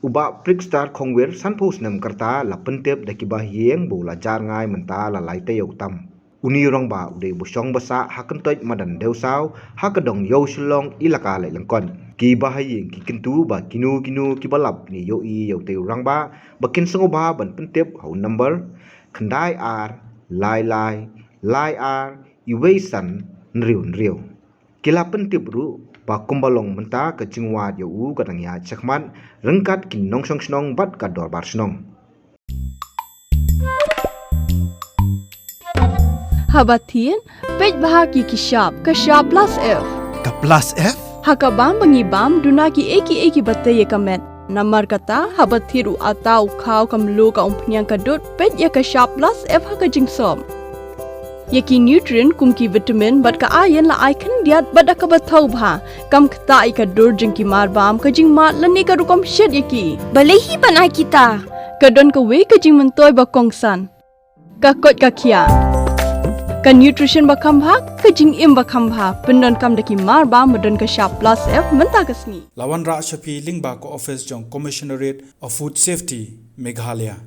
Uba prikstar khongwer sanpos nam karta la pentep daki Bahaïing bo la Rngai menta la Taïew tam. Uni Rangbah ude bosong basa hakentoj madan deusaw hakadong yo Shillong ilaka Laitlyngkot. Ki Bahaïing ki kentu ba kinu ki balap ni yo i yo Taïew Rangbah bakin sengoba ban pentep hau number kendai ar lai ar iweisan nriu. Kila pentep ru ba kumbalong menta ke jingwat yo u kadang ya cekmat rengkat kin Shnong bat ka dorbar Shnong. Habatin pej bahagi kishap plus F. Ka plus F? Hakabam bangibam dunaki eki bataye kamet. Namar kata habathiru atau kau kamlu ka umpnyang kadut pej ya kishap plus F haka jingsom. Yaki nutrient kumki vitamin bat ka ayen la icon diat bat ka bathau bha kam kta ka dur jingki marbam ka jingmat lani ka rukom shed yaki balehi banai kita kadon ka we ka jing mentoy ba kongsan ka kot ka khia ka nutrition ba khambha ka jing im ba khambha pendon kam daki marbam madon ka sharp plus F menta kasni Lawan Ra Shapi Lingba ko office jong commissionerate of food safety Meghalaya